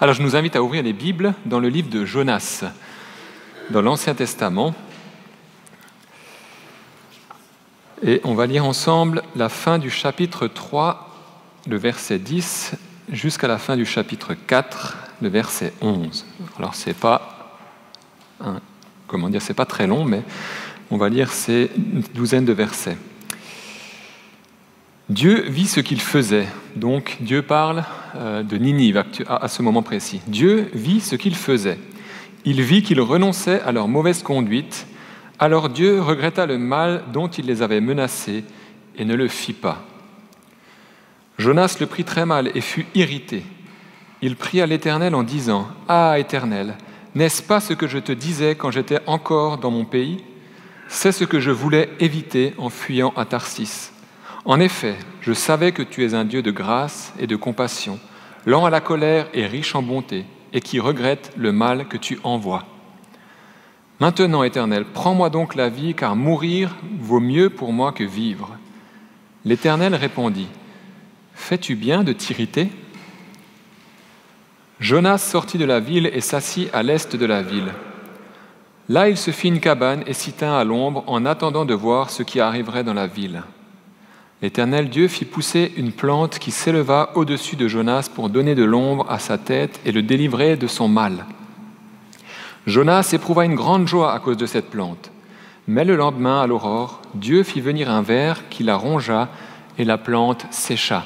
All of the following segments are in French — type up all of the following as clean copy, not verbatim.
Alors je nous invite à ouvrir les Bibles dans le livre de Jonas, dans l'Ancien Testament. Et on va lire ensemble la fin du chapitre 3, le verset 10, jusqu'à la fin du chapitre 4, le verset 11. Alors c'est pas très long, mais on va lire ces douzaines de versets. Dieu vit ce qu'il faisait. Donc Dieu parle de Ninive à ce moment précis. Dieu vit ce qu'il faisait. Il vit qu'ils renonçaient à leur mauvaise conduite. Alors Dieu regretta le mal dont il les avait menacés et ne le fit pas. Jonas le prit très mal et fut irrité. Il pria l'Éternel en disant : « Ah, Éternel, n'est-ce pas ce que je te disais quand j'étais encore dans mon pays ? C'est ce que je voulais éviter en fuyant à Tarsis. En effet, je savais que tu es un Dieu de grâce et de compassion, lent à la colère et riche en bonté, et qui regrette le mal que tu envoies. Maintenant, Éternel, prends-moi donc la vie, car mourir vaut mieux pour moi que vivre. » L'Éternel répondit : « Fais-tu bien de t'irriter ? » Jonas sortit de la ville et s'assit à l'est de la ville. Là, il se fit une cabane et s'y tint à l'ombre en attendant de voir ce qui arriverait dans la ville. L'Éternel Dieu fit pousser une plante qui s'éleva au-dessus de Jonas pour donner de l'ombre à sa tête et le délivrer de son mal. Jonas éprouva une grande joie à cause de cette plante. Mais le lendemain, à l'aurore, Dieu fit venir un ver qui la rongea et la plante sécha.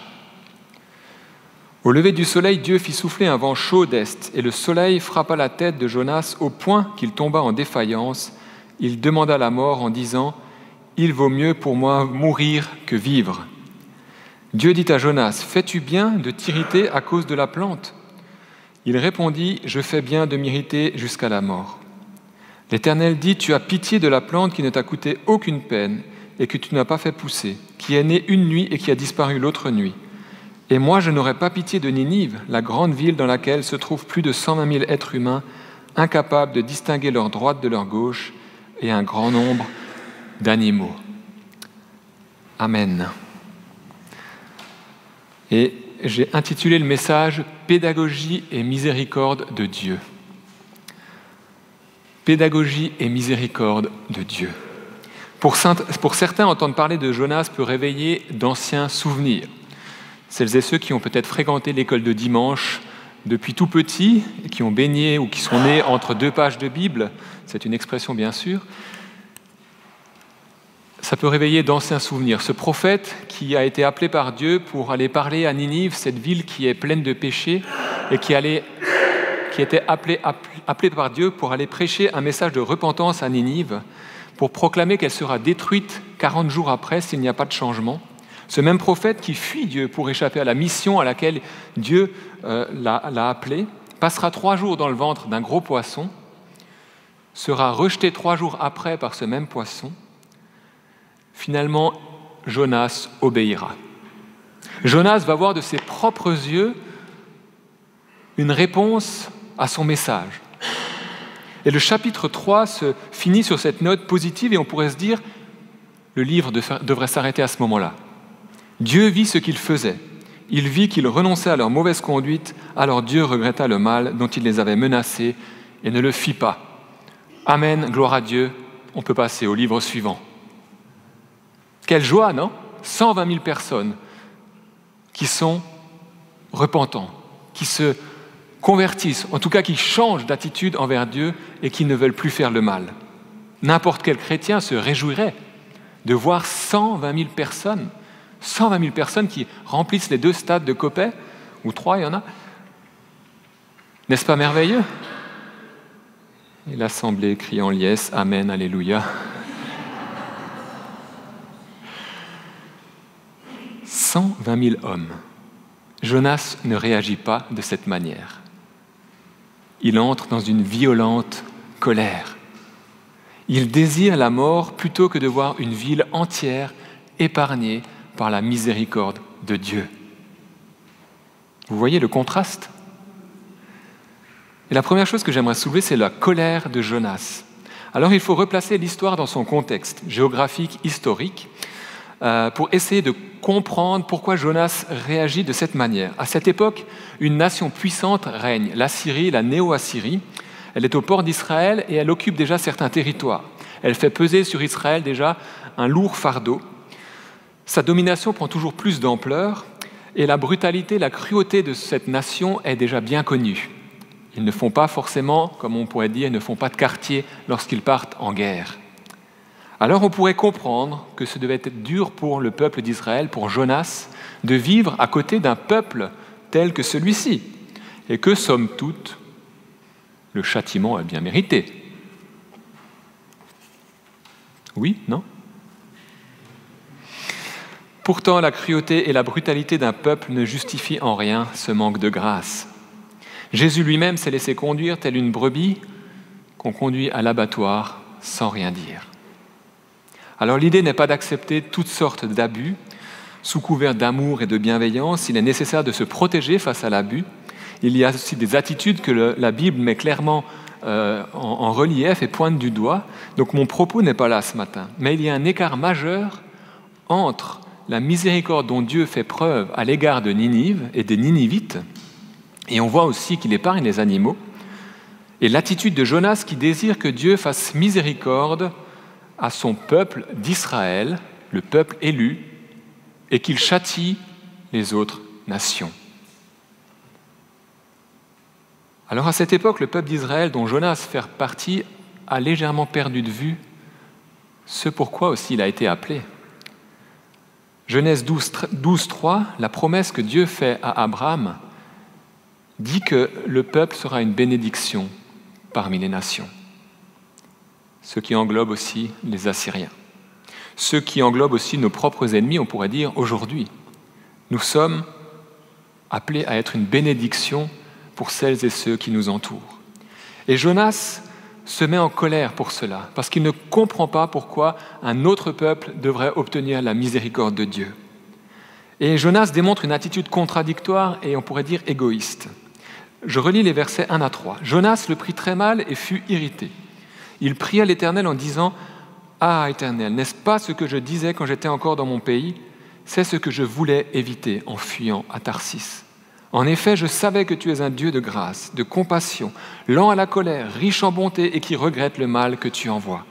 Au lever du soleil, Dieu fit souffler un vent chaud d'est et le soleil frappa la tête de Jonas au point qu'il tomba en défaillance. Il demanda la mort en disant : « Il vaut mieux pour moi mourir que vivre. » Dieu dit à Jonas : « Fais-tu bien de t'irriter à cause de la plante ? » Il répondit : « Je fais bien de m'irriter jusqu'à la mort. » L'Éternel dit : « Tu as pitié de la plante qui ne t'a coûté aucune peine et que tu n'as pas fait pousser, qui est née une nuit et qui a disparu l'autre nuit. Et moi, je n'aurai pas pitié de Ninive, la grande ville dans laquelle se trouvent plus de 120 000 êtres humains, incapables de distinguer leur droite de leur gauche, et un grand nombre d'animaux. » Amen. Et j'ai intitulé le message « Pédagogie et miséricorde de Dieu ». Pédagogie et miséricorde de Dieu. Pour certains, entendre parler de Jonas peut réveiller d'anciens souvenirs. Celles et ceux qui ont peut-être fréquenté l'école de dimanche depuis tout petit, et qui ont baigné ou qui sont nés entre deux pages de Bible, c'est une expression bien sûr, ça peut réveiller d'anciens souvenirs. Ce prophète qui a été appelé par Dieu pour aller parler à Ninive, cette ville qui est pleine de péchés, et qui était appelé par Dieu pour aller prêcher un message de repentance à Ninive, pour proclamer qu'elle sera détruite 40 jours après s'il n'y a pas de changement. Ce même prophète qui fuit Dieu pour échapper à la mission à laquelle Dieu l'a appelé, passera 3 jours dans le ventre d'un gros poisson, sera rejeté 3 jours après par ce même poisson. Finalement, Jonas obéira. Jonas va voir de ses propres yeux une réponse à son message. Et le chapitre 3 se finit sur cette note positive et on pourrait se dire, le livre devrait s'arrêter à ce moment-là. Dieu vit ce qu'il faisait. Il vit qu'ils renonçaient à leur mauvaise conduite, alors Dieu regretta le mal dont il les avait menacés et ne le fit pas. Amen, gloire à Dieu. On peut passer au livre suivant. Quelle joie, non ? 120 000 personnes qui sont repentants, qui se convertissent, en tout cas qui changent d'attitude envers Dieu et qui ne veulent plus faire le mal. N'importe quel chrétien se réjouirait de voir 120 000 personnes, 120 000 personnes qui remplissent les 2 stades de Coppet, ou 3, il y en a. N'est-ce pas merveilleux ? Et l'assemblée crie en liesse, Amen, Alléluia. 120 000 hommes. Jonas ne réagit pas de cette manière. Il entre dans une violente colère. Il désire la mort plutôt que de voir une ville entière épargnée par la miséricorde de Dieu. Vous voyez le contraste ? Et la première chose que j'aimerais soulever, c'est la colère de Jonas. Alors il faut replacer l'histoire dans son contexte géographique, historique. pour essayer de comprendre pourquoi Jonas réagit de cette manière. À cette époque, une nation puissante règne, l'Assyrie, la Néo-Assyrie. Elle est au port d'Israël et elle occupe déjà certains territoires. Elle fait peser sur Israël déjà un lourd fardeau. Sa domination prend toujours plus d'ampleur et la brutalité, la cruauté de cette nation est déjà bien connue. Ils ne font pas forcément, comme on pourrait dire, ils ne font pas de quartier lorsqu'ils partent en guerre. Alors on pourrait comprendre que ce devait être dur pour le peuple d'Israël, pour Jonas, de vivre à côté d'un peuple tel que celui-ci, et que, somme toute, le châtiment est bien mérité. Oui, non ? Pourtant, la cruauté et la brutalité d'un peuple ne justifient en rien ce manque de grâce. Jésus lui-même s'est laissé conduire tel une brebis qu'on conduit à l'abattoir sans rien dire. Alors l'idée n'est pas d'accepter toutes sortes d'abus. Sous couvert d'amour et de bienveillance, il est nécessaire de se protéger face à l'abus. Il y a aussi des attitudes que la Bible met clairement en relief et pointe du doigt. Donc mon propos n'est pas là ce matin. Mais il y a un écart majeur entre la miséricorde dont Dieu fait preuve à l'égard de Ninive et des Ninivites, et on voit aussi qu'il épargne les animaux, et l'attitude de Jonas qui désire que Dieu fasse miséricorde à son peuple d'Israël, le peuple élu, et qu'il châtie les autres nations. Alors à cette époque, le peuple d'Israël, dont Jonas fait partie, a légèrement perdu de vue ce pourquoi aussi il a été appelé. Genèse 12:3, la promesse que Dieu fait à Abraham dit que le peuple sera une bénédiction parmi les nations. Ce qui englobe aussi les Assyriens. Ce qui englobe aussi nos propres ennemis, on pourrait dire aujourd'hui. Nous sommes appelés à être une bénédiction pour celles et ceux qui nous entourent. Et Jonas se met en colère pour cela, parce qu'il ne comprend pas pourquoi un autre peuple devrait obtenir la miséricorde de Dieu. Et Jonas démontre une attitude contradictoire et on pourrait dire égoïste. Je relis les versets 1 à 3. Jonas le prit très mal et fut irrité. Il pria l'Éternel en disant « Ah, Éternel, n'est-ce pas ce que je disais quand j'étais encore dans mon pays ? C'est ce que je voulais éviter en fuyant à Tarsis. En effet, je savais que tu es un Dieu de grâce, de compassion, lent à la colère, riche en bonté et qui regrette le mal que tu envoies.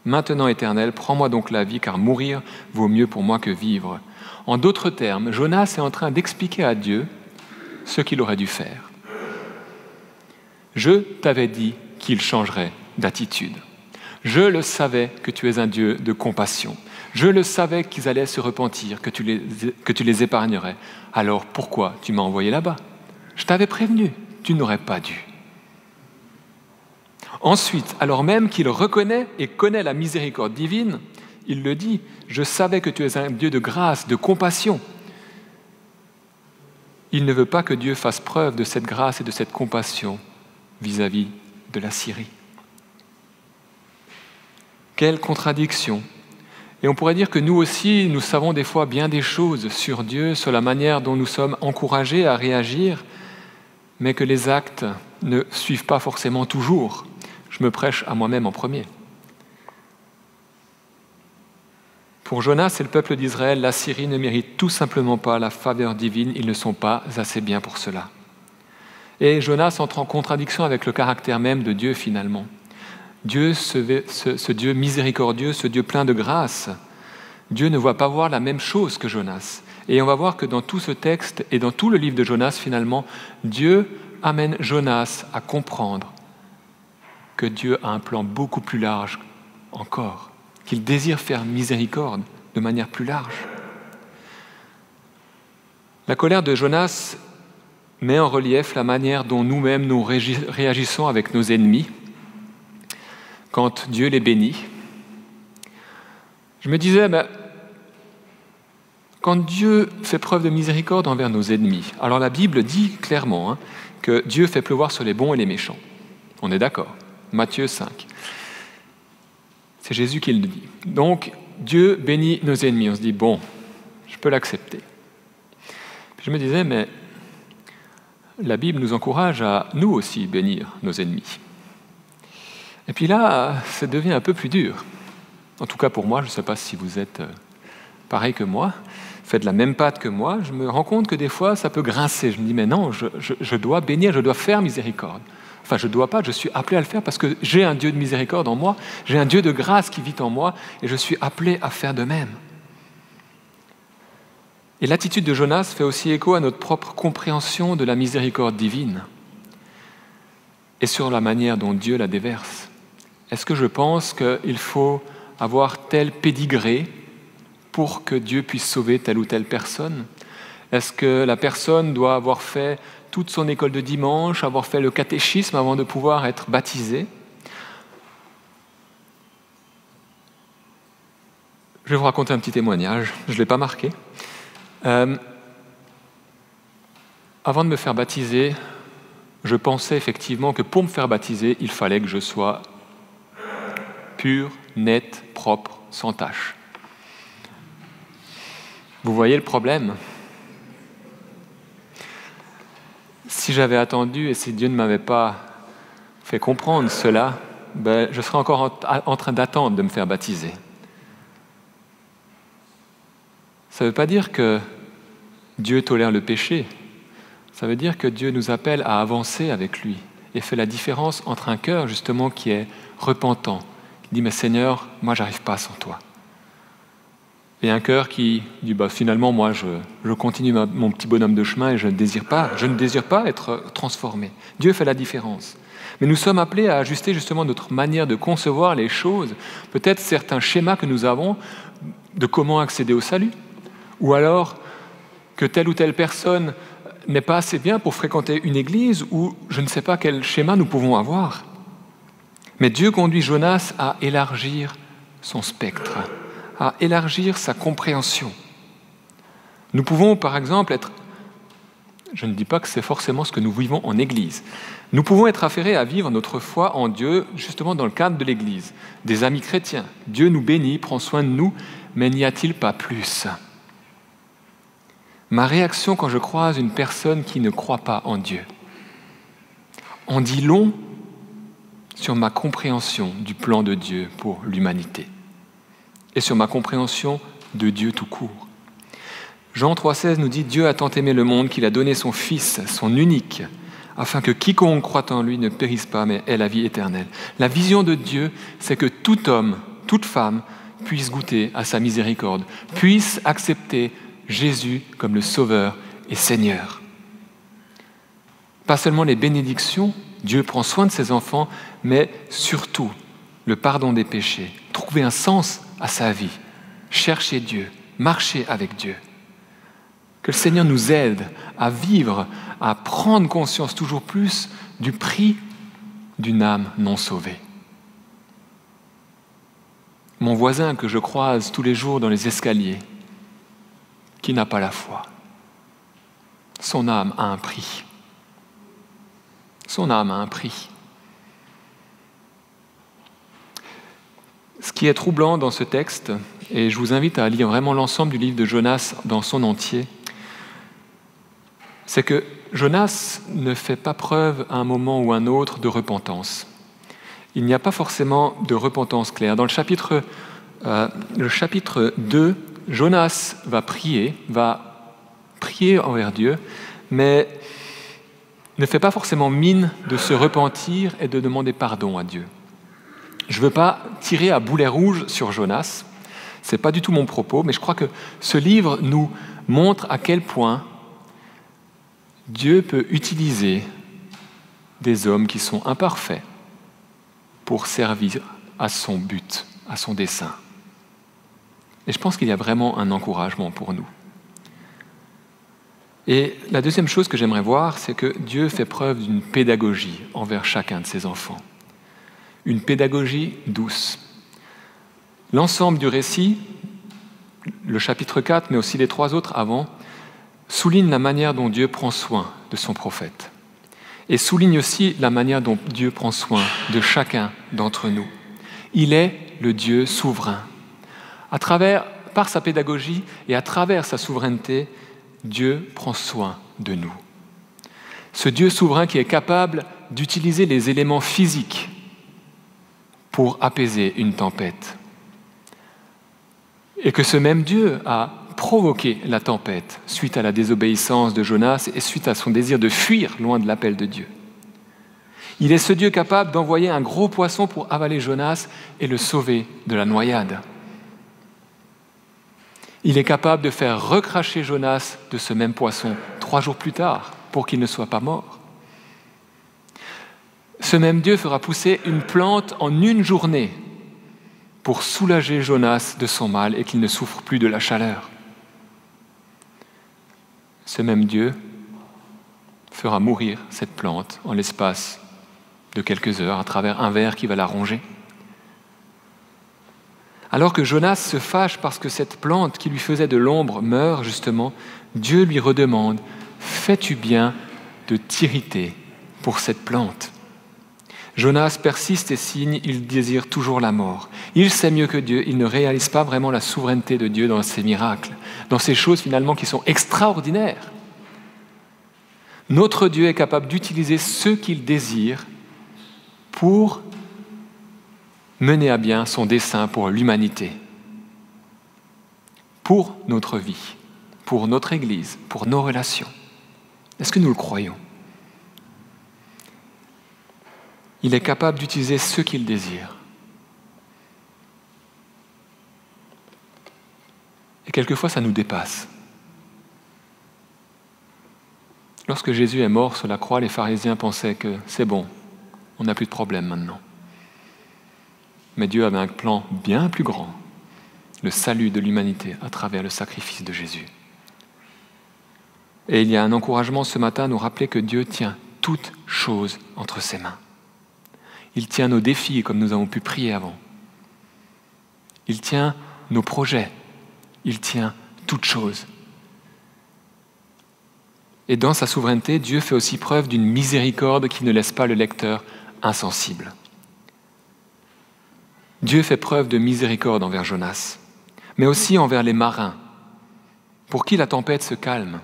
Maintenant, Éternel, prends-moi donc la vie, car mourir vaut mieux pour moi que vivre. » En d'autres termes, Jonas est en train d'expliquer à Dieu ce qu'il aurait dû faire. Je t'avais dit qu'il changerait d'attitude. Je le savais que tu es un Dieu de compassion. Je le savais qu'ils allaient se repentir, que tu les épargnerais. Alors pourquoi tu m'as envoyé là-bas ? Je t'avais prévenu, tu n'aurais pas dû. Ensuite, alors même qu'il reconnaît et connaît la miséricorde divine, il le dit, je savais que tu es un Dieu de grâce, de compassion. Il ne veut pas que Dieu fasse preuve de cette grâce et de cette compassion vis-à-vis de la Syrie. Quelle contradiction! Et on pourrait dire que nous aussi, nous savons des fois bien des choses sur Dieu, sur la manière dont nous sommes encouragés à réagir, mais que les actes ne suivent pas forcément toujours. Je me prêche à moi-même en premier. Pour Jonas et le peuple d'Israël, la Syrie ne mérite tout simplement pas la faveur divine, ils ne sont pas assez bien pour cela. Et Jonas entre en contradiction avec le caractère même de Dieu finalement. Dieu, ce Dieu miséricordieux, ce Dieu plein de grâce, Dieu ne va pas voir la même chose que Jonas. Et on va voir que dans tout ce texte et dans tout le livre de Jonas, finalement, Dieu amène Jonas à comprendre que Dieu a un plan beaucoup plus large encore, qu'il désire faire miséricorde de manière plus large. La colère de Jonas met en relief la manière dont nous-mêmes nous réagissons avec nos ennemis, quand Dieu les bénit. Je me disais, quand Dieu fait preuve de miséricorde envers nos ennemis, alors la Bible dit clairement que Dieu fait pleuvoir sur les bons et les méchants. On est d'accord. Matthieu 5. C'est Jésus qui le dit. Donc, Dieu bénit nos ennemis. On se dit, bon, je peux l'accepter. Puis je me disais, mais la Bible nous encourage à nous aussi bénir nos ennemis. Et puis là, ça devient un peu plus dur. En tout cas pour moi, je ne sais pas si vous êtes pareil que moi, fait de la même pâte que moi, je me rends compte que des fois, ça peut grincer. Je me dis, mais non, je dois bénir, je dois faire miséricorde. Enfin, je ne dois pas, je suis appelé à le faire parce que j'ai un Dieu de miséricorde en moi, j'ai un Dieu de grâce qui vit en moi et je suis appelé à faire de même. Et l'attitude de Jonas fait aussi écho à notre propre compréhension de la miséricorde divine et sur la manière dont Dieu la déverse. Est-ce que je pense qu'il faut avoir tel pédigré pour que Dieu puisse sauver telle ou telle personne? Est-ce que la personne doit avoir fait toute son école de dimanche, avoir fait le catéchisme avant de pouvoir être baptisée? Je vais vous raconter un petit témoignage, je ne l'ai pas marqué. Avant de me faire baptiser, je pensais effectivement que pour me faire baptiser, il fallait que je sois pur, net, propre, sans tache. Vous voyez le problème? Si j'avais attendu et si Dieu ne m'avait pas fait comprendre cela, je serais encore en train d'attendre de me faire baptiser. Ça ne veut pas dire que Dieu tolère le péché. Ça veut dire que Dieu nous appelle à avancer avec lui et fait la différence entre un cœur justement qui est repentant, qui dit « Mais Seigneur, moi j'arrive pas sans toi ». Et un cœur qui dit finalement moi je continue mon petit bonhomme de chemin et je ne désire pas être transformé. Dieu fait la différence. Mais nous sommes appelés à ajuster justement notre manière de concevoir les choses, peut-être certains schémas que nous avons de comment accéder au salut, ou alors que telle ou telle personne n'est pas assez bien pour fréquenter une église, ou je ne sais pas quel schéma nous pouvons avoir. Mais Dieu conduit Jonas à élargir son spectre, à élargir sa compréhension. Nous pouvons, par exemple, je ne dis pas que c'est forcément ce que nous vivons en Église, nous pouvons être affairés à vivre notre foi en Dieu, justement dans le cadre de l'Église. Des amis chrétiens, Dieu nous bénit, prend soin de nous, mais n'y a-t-il pas plus? Ma réaction quand je croise une personne qui ne croit pas en Dieu en dit long sur ma compréhension du plan de Dieu pour l'humanité et sur ma compréhension de Dieu tout court. Jean 3,16 nous dit « Dieu a tant aimé le monde qu'il a donné son Fils, son unique, afin que quiconque croit en lui ne périsse pas, mais ait la vie éternelle. » La vision de Dieu, c'est que tout homme, toute femme puisse goûter à sa miséricorde, puisse accepter Jésus comme le Sauveur et Seigneur. Pas seulement les bénédictions, Dieu prend soin de ses enfants, mais surtout le pardon des péchés, trouver un sens à sa vie, chercher Dieu, marcher avec Dieu. Que le Seigneur nous aide à vivre, à prendre conscience toujours plus du prix d'une âme non sauvée. Mon voisin que je croise tous les jours dans les escaliers, qui n'a pas la foi, son âme a un prix. Son âme a un prix. Ce qui est troublant dans ce texte, et je vous invite à lire vraiment l'ensemble du livre de Jonas dans son entier, c'est que Jonas ne fait pas preuve à un moment ou un autre de repentance. Il n'y a pas forcément de repentance claire. Dans le chapitre 2, Jonas va prier envers Dieu, mais ne fait pas forcément mine de se repentir et de demander pardon à Dieu. Je ne veux pas tirer à boulet rouge sur Jonas, ce n'est pas du tout mon propos, mais je crois que ce livre nous montre à quel point Dieu peut utiliser des hommes qui sont imparfaits pour servir à son but, à son dessein. Et je pense qu'il y a vraiment un encouragement pour nous. Et la deuxième chose que j'aimerais voir, c'est que Dieu fait preuve d'une pédagogie envers chacun de ses enfants. Une pédagogie douce. L'ensemble du récit, le chapitre 4, mais aussi les 3 autres avant, souligne la manière dont Dieu prend soin de son prophète. Et souligne aussi la manière dont Dieu prend soin de chacun d'entre nous. Il est le Dieu souverain. Par sa pédagogie et à travers sa souveraineté, Dieu prend soin de nous. Ce Dieu souverain qui est capable d'utiliser les éléments physiques pour apaiser une tempête. Et que ce même Dieu a provoqué la tempête suite à la désobéissance de Jonas et suite à son désir de fuir loin de l'appel de Dieu. Il est ce Dieu capable d'envoyer un gros poisson pour avaler Jonas et le sauver de la noyade. Il est capable de faire recracher Jonas de ce même poisson 3 jours plus tard pour qu'il ne soit pas mort. Ce même Dieu fera pousser une plante en 1 journée pour soulager Jonas de son mal et qu'il ne souffre plus de la chaleur. Ce même Dieu fera mourir cette plante en l'espace de quelques heures à travers un ver qui va la ronger. Alors que Jonas se fâche parce que cette plante qui lui faisait de l'ombre meurt justement, Dieu lui redemande « Fais-tu bien de t'irriter pour cette plante ?» Jonas persiste et signe, il désire toujours la mort. Il sait mieux que Dieu, il ne réalise pas vraiment la souveraineté de Dieu dans ses miracles, dans ces choses finalement qui sont extraordinaires. Notre Dieu est capable d'utiliser ce qu'il désire pour mener à bien son dessein pour l'humanité, pour notre vie, pour notre Église, pour nos relations. Est-ce que nous le croyons ? Il est capable d'utiliser ce qu'il désire. Et quelquefois, ça nous dépasse. Lorsque Jésus est mort sur la croix, les pharisiens pensaient que c'est bon, on n'a plus de problème maintenant. Mais Dieu avait un plan bien plus grand, le salut de l'humanité à travers le sacrifice de Jésus. Et il y a un encouragement ce matin à nous rappeler que Dieu tient toutes choses entre ses mains. Il tient nos défis, comme nous avons pu prier avant. Il tient nos projets. Il tient toutes choses. Et dans sa souveraineté, Dieu fait aussi preuve d'une miséricorde qui ne laisse pas le lecteur insensible. Dieu fait preuve de miséricorde envers Jonas, mais aussi envers les marins, pour qui la tempête se calme,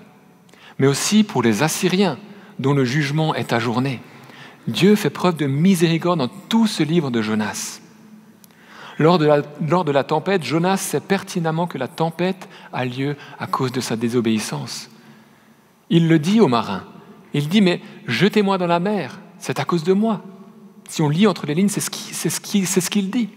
mais aussi pour les Assyriens, dont le jugement est ajourné. Dieu fait preuve de miséricorde dans tout ce livre de Jonas. Lors de la tempête, Jonas sait pertinemment que la tempête a lieu à cause de sa désobéissance. Il le dit aux marins. Il dit « Mais jetez-moi dans la mer, c'est à cause de moi. » Si on lit entre les lignes, c'est ce qu'il dit.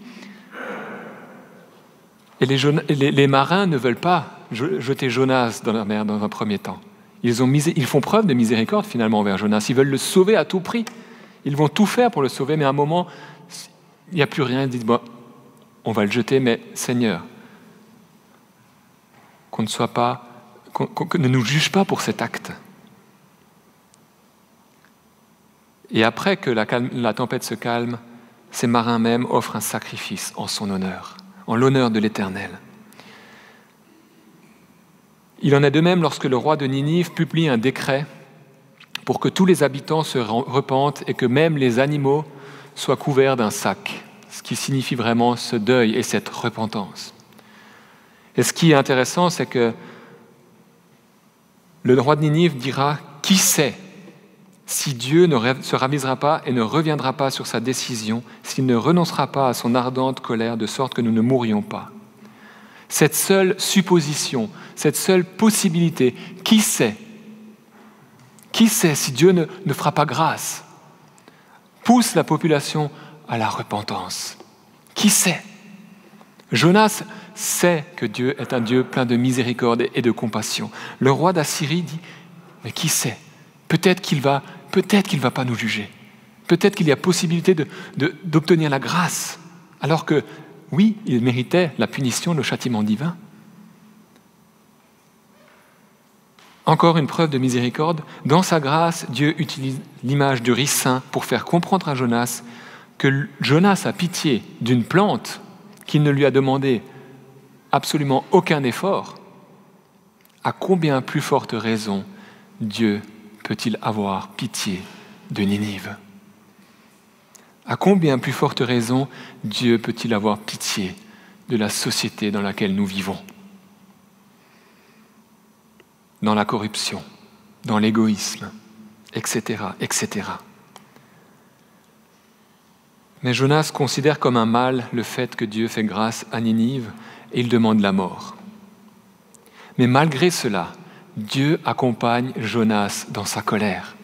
Et les marins ne veulent pas jeter Jonas dans la mer dans un premier temps. Ils font preuve de miséricorde finalement envers Jonas. Ils veulent le sauver à tout prix. Ils vont tout faire pour le sauver, mais à un moment, il n'y a plus rien. Ils disent, bon, on va le jeter, mais Seigneur, qu'on ne nous juge pas pour cet acte. Et après que la tempête se calme, ces marins même offrent un sacrifice en son honneur, en l'honneur de l'Éternel. Il en est de même lorsque le roi de Ninive publie un décret pour que tous les habitants se repentent et que même les animaux soient couverts d'un sac, ce qui signifie vraiment ce deuil et cette repentance. Et ce qui est intéressant, c'est que le roi de Ninive dira « Qui sait si Dieu ne se ravisera pas et ne reviendra pas sur sa décision, s'il ne renoncera pas à son ardente colère de sorte que nous ne mourions pas ?» Cette seule supposition, cette seule possibilité, qui sait si Dieu ne fera pas grâce, pousse la population à la repentance. Qui sait ? Jonas sait que Dieu est un Dieu plein de miséricorde et de compassion. Le roi d'Assyrie dit, mais qui sait ? Peut-être qu'il va pas nous juger. Peut-être qu'il y a possibilité d'obtenir la grâce, alors que, oui, il méritait la punition, le châtiment divin. Encore une preuve de miséricorde. Dans sa grâce, Dieu utilise l'image du ricin pour faire comprendre à Jonas que Jonas a pitié d'une plante qui ne lui a demandé absolument aucun effort. À combien plus forte raison Dieu peut-il avoir pitié de Ninive ? À combien plus forte raison Dieu peut-il avoir pitié de la société dans laquelle nous vivons ? Dans la corruption, dans l'égoïsme, etc., etc. Mais Jonas considère comme un mal le fait que Dieu fait grâce à Ninive et il demande la mort. Mais malgré cela, Dieu accompagne Jonas dans sa colère.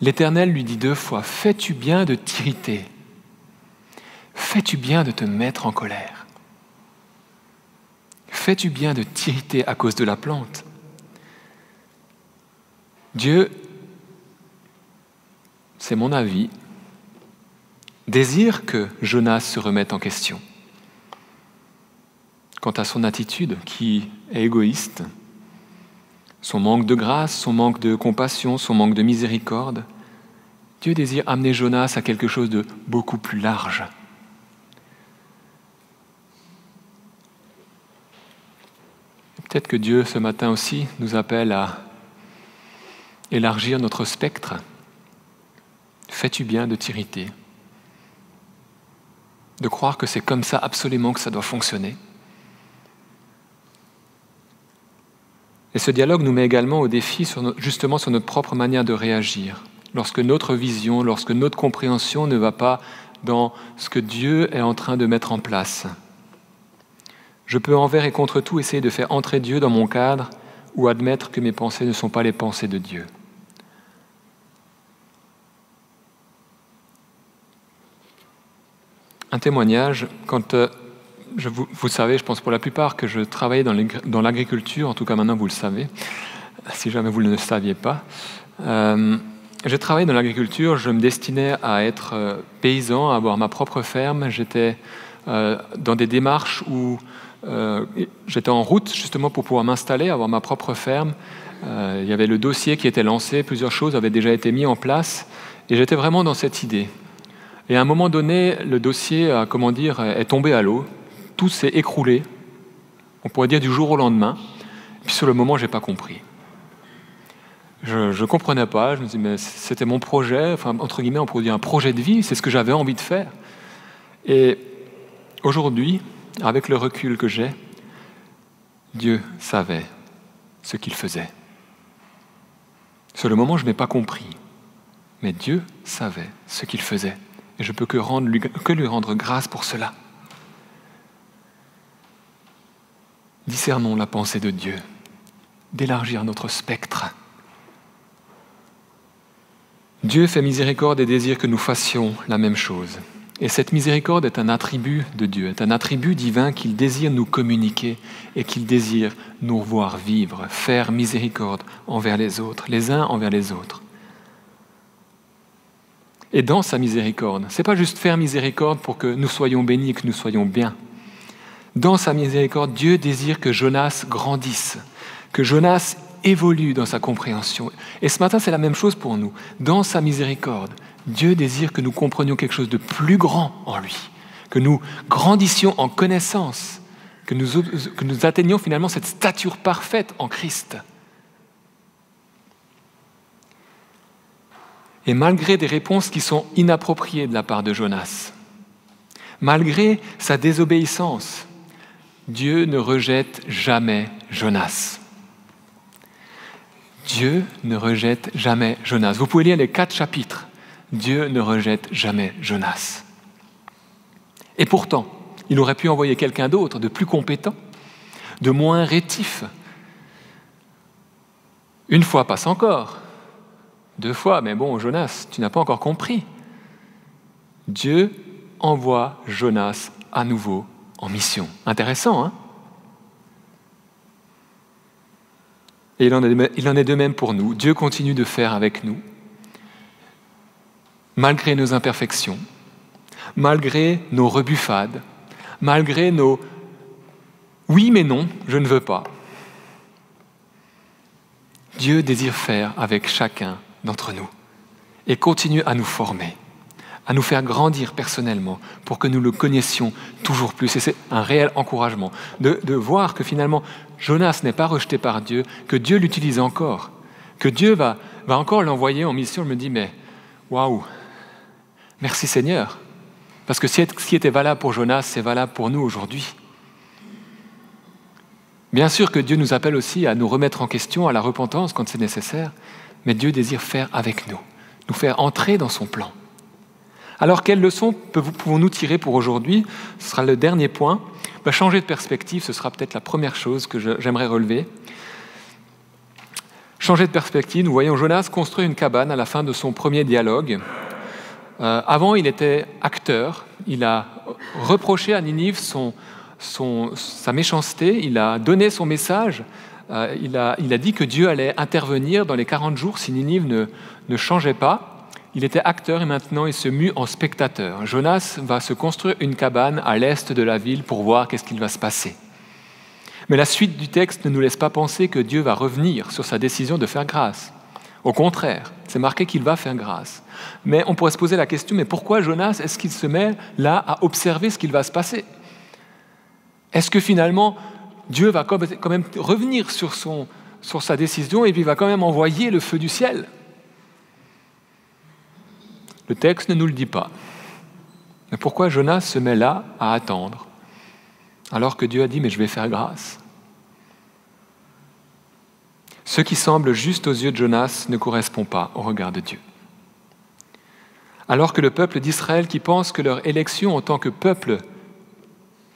L'Éternel lui dit 2 fois, « Fais-tu bien de t'irriter? Fais-tu bien de te mettre en colère? Fais-tu bien de t'irriter à cause de la plante ?» Dieu, c'est mon avis, désire que Jonas se remette en question quant à son attitude qui est égoïste, son manque de grâce, son manque de compassion, son manque de miséricorde. Dieu désire amener Jonas à quelque chose de beaucoup plus large. Peut-être que Dieu, ce matin aussi, nous appelle à élargir notre spectre. Fais-tu bien de t'irriter? De croire que c'est comme ça absolument que ça doit fonctionner. Et ce dialogue nous met également au défi justement sur notre propre manière de réagir. Lorsque notre vision, lorsque notre compréhension ne va pas dans ce que Dieu est en train de mettre en place. Je peux envers et contre tout essayer de faire entrer Dieu dans mon cadre ou admettre que mes pensées ne sont pas les pensées de Dieu. Un témoignage, quand vous savez, je pense pour la plupart que je travaillais dans l'agriculture, en tout cas maintenant vous le savez, si jamais vous ne le saviez pas. J'ai travaillé dans l'agriculture, je me destinais à être paysan, à avoir ma propre ferme. J'étais dans des démarches où j'étais en route justement pour pouvoir m'installer, avoir ma propre ferme. Il y avait le dossier qui était lancé, plusieurs choses avaient déjà été mises en place et j'étais vraiment dans cette idée. Et à un moment donné, le dossier, est tombé à l'eau. Tout s'est écroulé, on pourrait dire du jour au lendemain. Et puis sur le moment, je n'ai pas compris. Je ne comprenais pas, je me disais, mais c'était mon projet, enfin, entre guillemets, on pourrait dire un projet de vie, c'est ce que j'avais envie de faire. Et aujourd'hui, avec le recul que j'ai, Dieu savait ce qu'il faisait. Sur le moment, je n'ai pas compris, mais Dieu savait ce qu'il faisait. Et je ne peux que lui rendre grâce pour cela. Discernons la pensée de Dieu, d'élargir notre spectre. Dieu fait miséricorde et désire que nous fassions la même chose. Et cette miséricorde est un attribut de Dieu, est un attribut divin qu'il désire nous communiquer et qu'il désire nous voir vivre, faire miséricorde envers les autres, les uns envers les autres. Et dans sa miséricorde, ce n'est pas juste faire miséricorde pour que nous soyons bénis et que nous soyons bien. Dans sa miséricorde, Dieu désire que Jonas grandisse, que Jonas évolue dans sa compréhension. Et ce matin, c'est la même chose pour nous. Dans sa miséricorde, Dieu désire que nous comprenions quelque chose de plus grand en lui, que nous grandissions en connaissance, que nous atteignions finalement cette stature parfaite en Christ. Et malgré des réponses qui sont inappropriées de la part de Jonas, malgré sa désobéissance, Dieu ne rejette jamais Jonas. Dieu ne rejette jamais Jonas. Vous pouvez lire les 4 chapitres. Dieu ne rejette jamais Jonas. Et pourtant, il aurait pu envoyer quelqu'un d'autre, de plus compétent, de moins rétif. 1 fois passe encore. 2 fois, mais bon, Jonas, tu n'as pas encore compris. Dieu envoie Jonas à nouveau en mission. Intéressant, hein? Et il en est de même pour nous. Dieu continue de faire avec nous, malgré nos imperfections, malgré nos rebuffades, malgré nos « oui mais non, je ne veux pas ». Dieu désire faire avec chacun d'entre nous et continue à nous former, à nous faire grandir personnellement pour que nous le connaissions toujours plus. Et c'est un réel encouragement de voir que finalement, Jonas n'est pas rejeté par Dieu, que Dieu l'utilise encore, que Dieu va encore l'envoyer en mission. Je me dis, mais waouh, merci Seigneur. Parce que ce qui était valable pour Jonas, c'est valable pour nous aujourd'hui. Bien sûr que Dieu nous appelle aussi à nous remettre en question, à la repentance quand c'est nécessaire, mais Dieu désire faire avec nous, nous faire entrer dans son plan. Alors, quelles leçons pouvons-nous tirer pour aujourd'hui ? Ce sera le dernier point. Changer de perspective, ce sera peut-être la première chose que j'aimerais relever. Changer de perspective, nous voyons Jonas construire une cabane à la fin de son premier dialogue. Avant, il était acteur. Il a reproché à Ninive sa méchanceté. Il a donné son message. Il a dit que Dieu allait intervenir dans les 40 jours si Ninive ne changeait pas. Il était acteur et maintenant il se mue en spectateur. Jonas va se construire une cabane à l'est de la ville pour voir qu'est-ce qu'il va se passer. Mais la suite du texte ne nous laisse pas penser que Dieu va revenir sur sa décision de faire grâce. Au contraire, c'est marqué qu'il va faire grâce. Mais on pourrait se poser la question, mais pourquoi Jonas, est-ce qu'il se met là à observer ce qu'il va se passer? Est-ce que finalement, Dieu va quand même revenir sur sa décision et puis il va quand même envoyer le feu du ciel? Le texte ne nous le dit pas. Mais pourquoi Jonas se met là à attendre, alors que Dieu a dit « mais je vais faire grâce ». Ce qui semble juste aux yeux de Jonas ne correspond pas au regard de Dieu. Alors que le peuple d'Israël, qui pense que leur élection en tant que peuple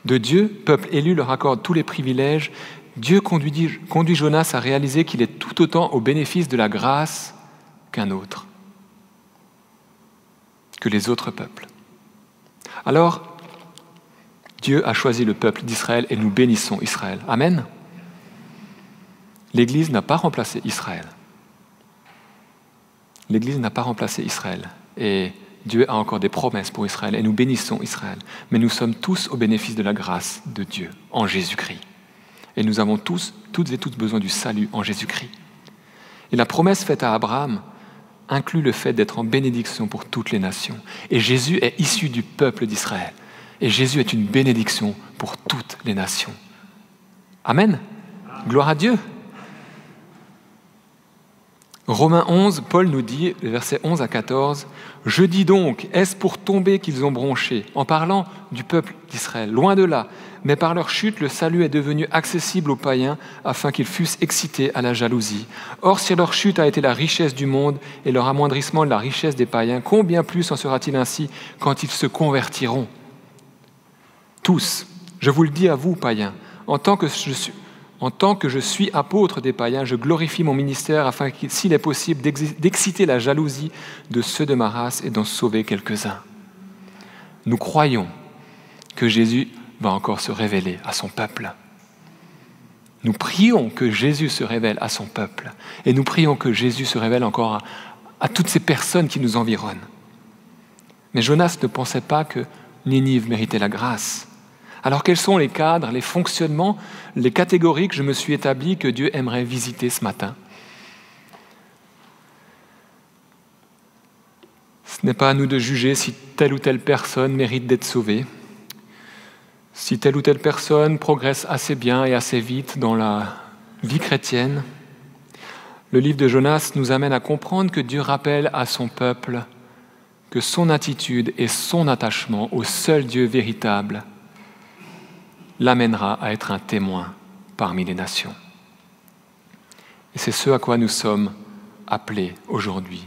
de Dieu, peuple élu, leur accorde tous les privilèges, Dieu conduit Jonas à réaliser qu'il est tout autant au bénéfice de la grâce qu'un autre, que les autres peuples. Alors, Dieu a choisi le peuple d'Israël et nous bénissons Israël. Amen. L'Église n'a pas remplacé Israël. L'Église n'a pas remplacé Israël. Et Dieu a encore des promesses pour Israël et nous bénissons Israël. Mais nous sommes tous au bénéfice de la grâce de Dieu en Jésus-Christ. Et nous avons toutes et tous besoin du salut en Jésus-Christ. Et la promesse faite à Abraham inclut le fait d'être en bénédiction pour toutes les nations. Et Jésus est issu du peuple d'Israël. Et Jésus est une bénédiction pour toutes les nations. Amen. Gloire à Dieu. Romains 11, Paul nous dit, versets 11 à 14, « Je dis donc, est-ce pour tomber qu'ils ont bronché ?» En parlant du peuple d'Israël, loin de là, mais par leur chute, le salut est devenu accessible aux païens afin qu'ils fussent excités à la jalousie. Or, si leur chute a été la richesse du monde et leur amoindrissement de la richesse des païens, combien plus en sera-t-il ainsi quand ils se convertiront ? Tous, je vous le dis à vous, païens, en tant que je suis apôtre des païens, je glorifie mon ministère afin s'il est possible d'exciter la jalousie de ceux de ma race et d'en sauver quelques-uns. Nous croyons que Jésus va encore se révéler à son peuple. Nous prions que Jésus se révèle à son peuple et nous prions que Jésus se révèle encore à toutes ces personnes qui nous environnent. Mais Jonas ne pensait pas que Ninive méritait la grâce. Alors quels sont les cadres, les fonctionnements, les catégories que je me suis établi que Dieu aimerait visiter ce matin? Ce n'est pas à nous de juger si telle ou telle personne mérite d'être sauvée, si telle ou telle personne progresse assez bien et assez vite dans la vie chrétienne. Le livre de Jonas nous amène à comprendre que Dieu rappelle à son peuple que son attitude et son attachement au seul Dieu véritable l'amènera à être un témoin parmi les nations. Et c'est ce à quoi nous sommes appelés aujourd'hui,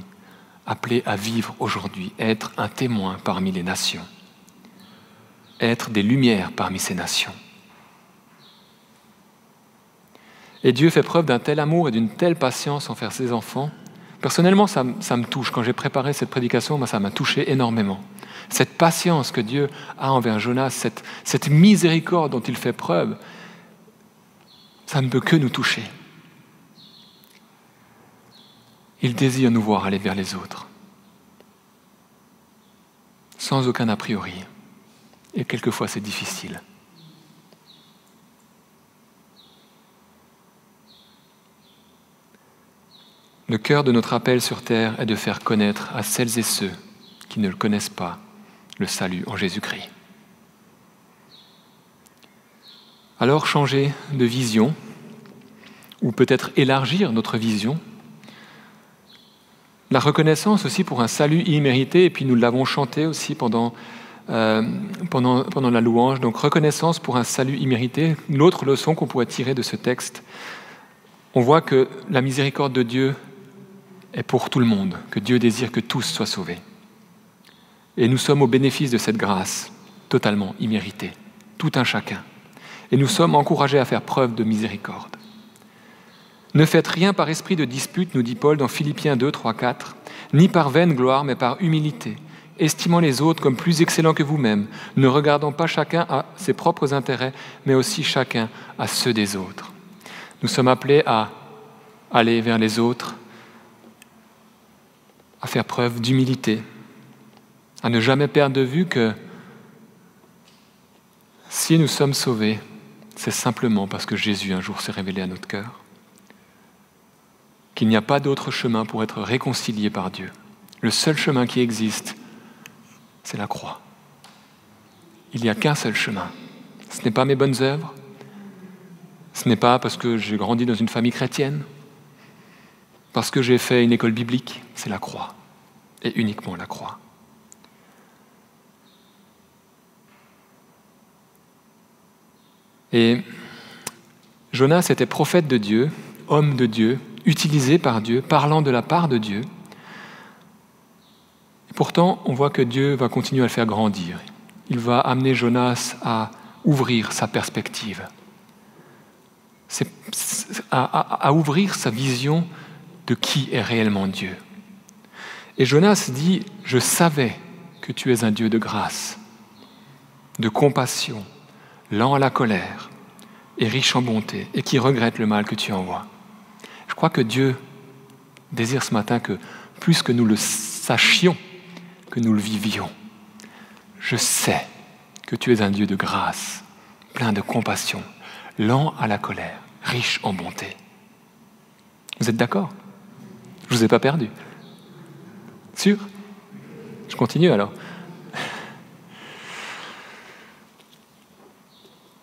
appelés à vivre aujourd'hui, être un témoin parmi les nations, être des lumières parmi ces nations. Et Dieu fait preuve d'un tel amour et d'une telle patience envers ses enfants. Personnellement, ça me touche. Quand j'ai préparé cette prédication, moi, ça m'a touché énormément. Cette patience que Dieu a envers Jonas, cette miséricorde dont il fait preuve, ça ne peut que nous toucher. Il désire nous voir aller vers les autres, sans aucun a priori. Et quelquefois, c'est difficile. Le cœur de notre appel sur terre est de faire connaître à celles et ceux qui ne le connaissent pas le salut en Jésus-Christ. Alors changer de vision, ou peut-être élargir notre vision. La reconnaissance aussi pour un salut immérité, et puis nous l'avons chanté aussi pendant la louange, donc reconnaissance pour un salut immérité. L'autre leçon qu'on pourrait tirer de ce texte, on voit que la miséricorde de Dieu est pour tout le monde, que Dieu désire que tous soient sauvés. Et nous sommes au bénéfice de cette grâce totalement imméritée, tout un chacun. Et nous sommes encouragés à faire preuve de miséricorde. Ne faites rien par esprit de dispute, nous dit Paul dans Philippiens 2, 3, 4, ni par vaine gloire, mais par humilité, estimant les autres comme plus excellents que vous-même, ne regardant pas chacun à ses propres intérêts, mais aussi chacun à ceux des autres. Nous sommes appelés à aller vers les autres, à faire preuve d'humilité, à ne jamais perdre de vue que si nous sommes sauvés, c'est simplement parce que Jésus un jour s'est révélé à notre cœur, qu'il n'y a pas d'autre chemin pour être réconcilié par Dieu. Le seul chemin qui existe, c'est la croix. Il n'y a qu'un seul chemin. Ce n'est pas mes bonnes œuvres, ce n'est pas parce que j'ai grandi dans une famille chrétienne, parce que j'ai fait une école biblique, c'est la croix, et uniquement la croix. Et Jonas était prophète de Dieu, homme de Dieu, utilisé par Dieu, parlant de la part de Dieu. Et pourtant, on voit que Dieu va continuer à le faire grandir. Il va amener Jonas à ouvrir sa perspective, à ouvrir sa vision de qui est réellement Dieu. Et Jonas dit, « Je savais que tu es un Dieu de grâce, de compassion, lent à la colère et riche en bonté, et qui regrette le mal que tu envoies. » Je crois que Dieu désire ce matin que, plus que nous le sachions, que nous le vivions. Je sais que tu es un Dieu de grâce, plein de compassion, lent à la colère, riche en bonté. Vous êtes d'accord? Je ne vous ai pas perdu. Sûr? Je continue alors.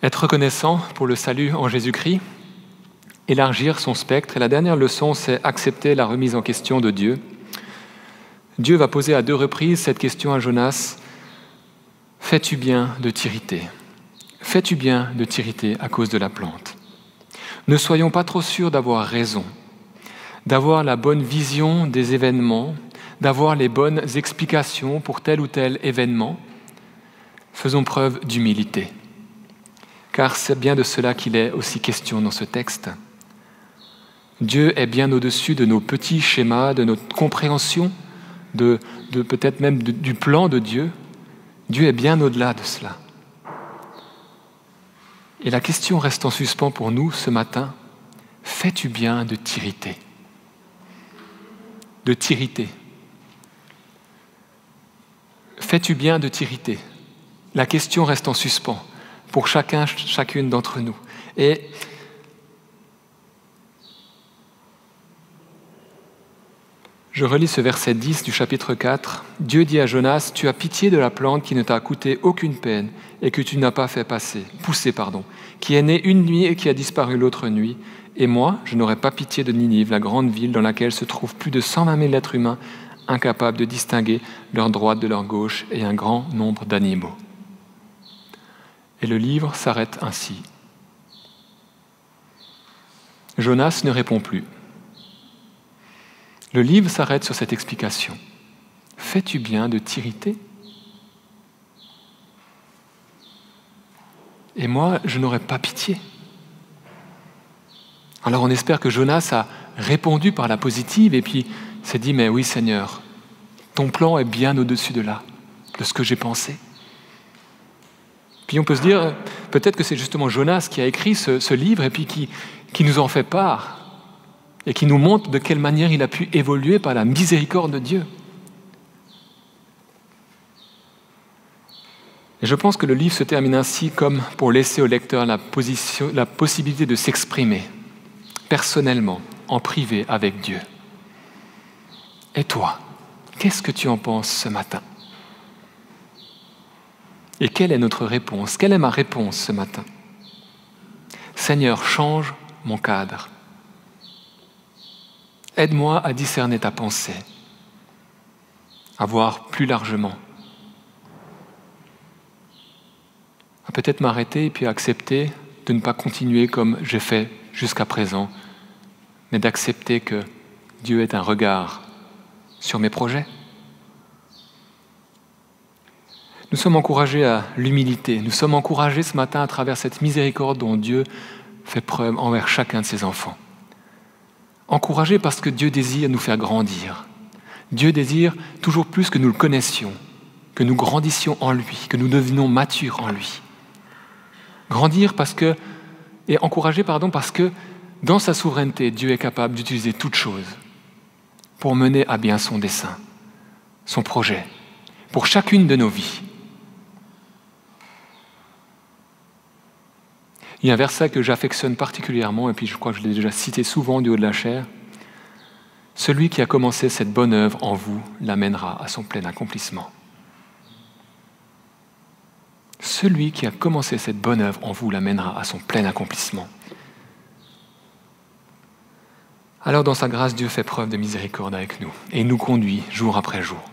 Être reconnaissant pour le salut en Jésus-Christ, élargir son spectre. Et la dernière leçon, c'est accepter la remise en question de Dieu. Dieu va poser à 2 reprises cette question à Jonas. « Fais-tu bien de t'irriter? Fais-tu bien de t'irriter à cause de la plante? Ne soyons pas trop sûrs d'avoir raison, d'avoir la bonne vision des événements, d'avoir les bonnes explications pour tel ou tel événement. Faisons preuve d'humilité. Car c'est bien de cela qu'il est aussi question dans ce texte. Dieu est bien au-dessus de nos petits schémas, de notre compréhension, de peut-être même du plan de Dieu. Dieu est bien au-delà de cela. Et la question reste en suspens pour nous ce matin. Fais-tu bien de t'irriter? De t'irriter. Fais-tu bien de t'irriter? La question reste en suspens pour chacun, chacune d'entre nous. Et je relis ce verset 10 du chapitre 4. Dieu dit à Jonas, « Tu as pitié de la plante qui ne t'a coûté aucune peine et que tu n'as pas fait pousser, qui est née une nuit et qui a disparu l'autre nuit. Et moi, je n'aurai pas pitié de Ninive, la grande ville dans laquelle se trouvent plus de 120 000 êtres humains incapables de distinguer leur droite de leur gauche et un grand nombre d'animaux. » Et le livre s'arrête ainsi. Jonas ne répond plus. Le livre s'arrête sur cette explication. Fais-tu bien de t'irriter? Et moi, je n'aurais pas pitié. Alors on espère que Jonas a répondu par la positive et puis s'est dit, mais oui Seigneur, ton plan est bien au-dessus de ce que j'ai pensé. Puis on peut se dire, peut-être que c'est justement Jonas qui a écrit ce livre et puis qui nous en fait part et qui nous montre de quelle manière il a pu évoluer par la miséricorde de Dieu. Et je pense que le livre se termine ainsi comme pour laisser au lecteur la possibilité de s'exprimer personnellement, en privé avec Dieu. Et toi, qu'est-ce que tu en penses ce matin? Et quelle est notre réponse? Quelle est ma réponse ce matin? Seigneur, change mon cadre. Aide-moi à discerner ta pensée, à voir plus largement, à peut-être m'arrêter et puis accepter de ne pas continuer comme j'ai fait jusqu'à présent, mais d'accepter que Dieu ait un regard sur mes projets. Nous sommes encouragés à l'humilité. Nous sommes encouragés ce matin à travers cette miséricorde dont Dieu fait preuve envers chacun de ses enfants. Encouragés parce que Dieu désire nous faire grandir. Dieu désire toujours plus que nous le connaissions, que nous grandissions en lui, que nous devenions matures en lui. Grandir et encourager parce que dans sa souveraineté, Dieu est capable d'utiliser toutes choses pour mener à bien son dessein, son projet, pour chacune de nos vies. Il y a un verset que j'affectionne particulièrement, et puis je crois que je l'ai déjà cité souvent du haut de la chair. Celui qui a commencé cette bonne œuvre en vous l'amènera à son plein accomplissement. Celui qui a commencé cette bonne œuvre en vous l'amènera à son plein accomplissement. Alors dans sa grâce, Dieu fait preuve de miséricorde avec nous et il nous conduit jour après jour.